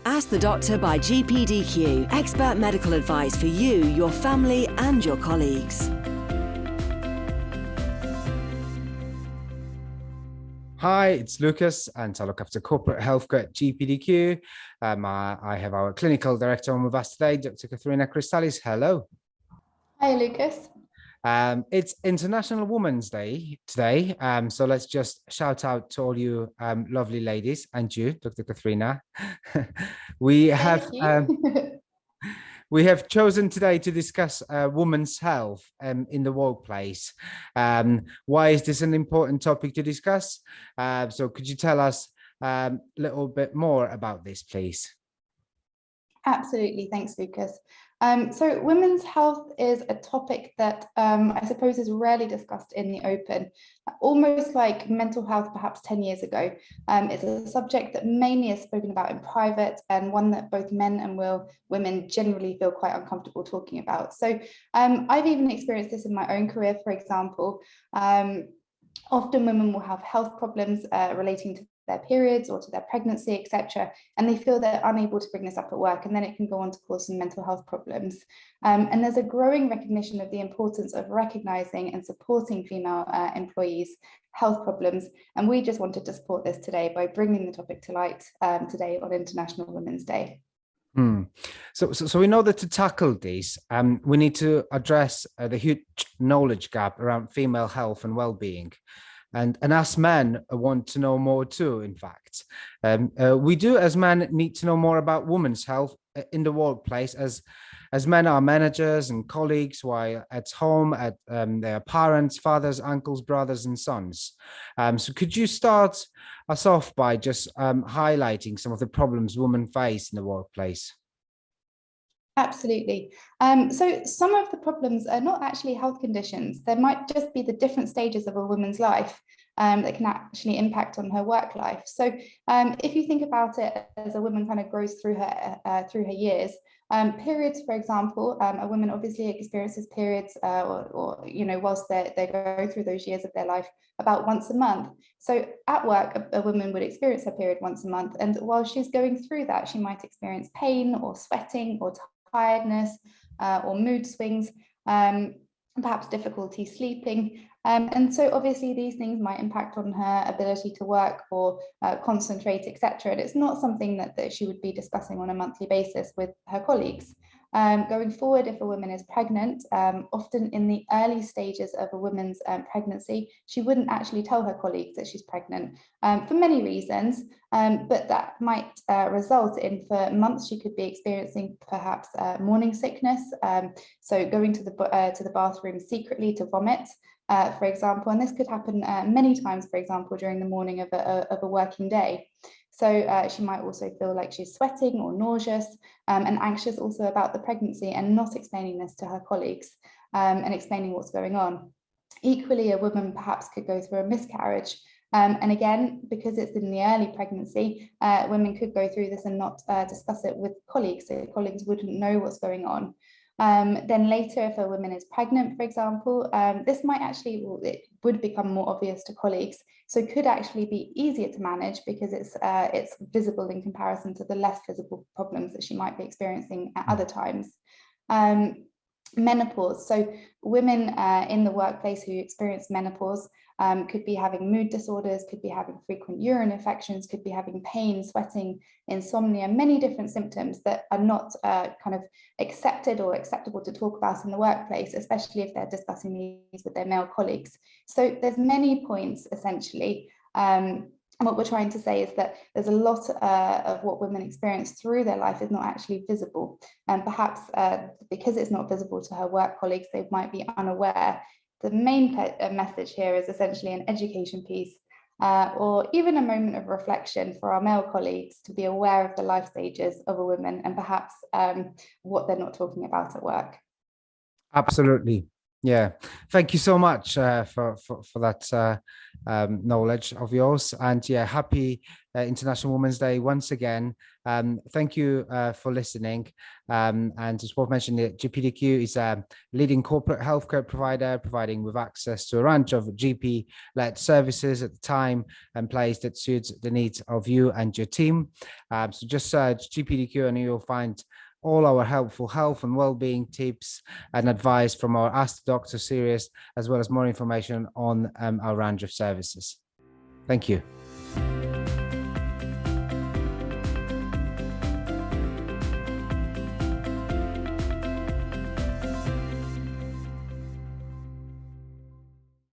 Ask the Doctor by GPDQ. Expert medical advice for you, your family and your colleagues. Hi, it's Lucas, and I look after corporate healthcare at GPDQ. I have our clinical director on with us today, Dr. Katharina Crystalis. Hello. Hi, Lucas. It's International Women's Day today, so let's just shout out to all you lovely ladies and you, Dr. Katharina. we have chosen today to discuss women's health in the workplace. Why is this an important topic to discuss? So could you tell us a little bit more about this, please? Absolutely. Thanks, Lucas. So women's health is a topic that I suppose is rarely discussed in the open, almost like mental health perhaps 10 years ago. It's a subject that mainly is spoken about in private and one that both men and women generally feel quite uncomfortable talking about. So I've even experienced this in my own career, for example. Often women will have health problems relating to their periods or to their pregnancy, etc. And they feel they're unable to bring this up at work, and then it can go on to cause some mental health problems. And there's a growing recognition of the importance of recognizing and supporting female employees' health problems. And we just wanted to support this today by bringing the topic to light today on International Women's Day. So in order to tackle this, we need to address the huge knowledge gap around female health and well-being. And us men want to know more too, in fact. We do, as men, need to know more about women's health in the workplace, as men are managers and colleagues, while at home, their parents, fathers, uncles, brothers, and sons. So could you start us off by just highlighting some of the problems women face in the workplace? Absolutely. So some of the problems are not actually health conditions. There might just be the different stages of a woman's life that can actually impact on her work life. So if you think about it as a woman kind of grows through her years, periods, for example, a woman obviously experiences periods or whilst they go through those years of their life about once a month. So at work, a woman would experience her period once a month. And while she's going through that, she might experience pain or sweating or tiredness or mood swings, perhaps difficulty sleeping. And so obviously these things might impact on her ability to work or concentrate, etc. And it's not something that she would be discussing on a monthly basis with her colleagues. Going forward, if a woman is pregnant, often in the early stages of a woman's pregnancy, she wouldn't actually tell her colleagues that she's pregnant for many reasons, but that might result in, for months, she could be experiencing perhaps morning sickness, so going to the bathroom secretly to vomit, for example, and this could happen many times, for example, during the morning of a working day. So she might also feel like she's sweating or nauseous and anxious also about the pregnancy, and not explaining this to her colleagues and explaining what's going on. Equally, a woman perhaps could go through a miscarriage. And again, because it's in the early pregnancy, women could go through this and not discuss it with colleagues, so colleagues wouldn't know what's going on. Then later, if a woman is pregnant, for example, this might actually, it would become more obvious to colleagues. So it could actually be easier to manage because it's visible in comparison to the less visible problems that she might be experiencing at other times. Menopause. So women in the workplace who experience menopause could be having mood disorders, could be having frequent urine infections, could be having pain, sweating, insomnia, many different symptoms that are not kind of accepted or acceptable to talk about in the workplace, especially if they're discussing these with their male colleagues. So there's many points essentially. What we're trying to say is that there's a lot of what women experience through their life is not actually visible. And perhaps because it's not visible to her work colleagues, they might be unaware. The main message here is essentially an education piece or even a moment of reflection for our male colleagues to be aware of the life stages of a woman and perhaps what they're not talking about at work. Absolutely. Yeah, thank you so much for that knowledge of yours. And yeah, happy International Women's Day once again. Thank you for listening. And it's worth mentioning that GPDQ is a leading corporate healthcare provider, providing with access to a range of GP-led services at the time and place that suits the needs of you and your team. So just search GPDQ and you'll find all our helpful health and well-being tips and advice from our Ask the Doctor series, as well as more information on our range of services. Thank you.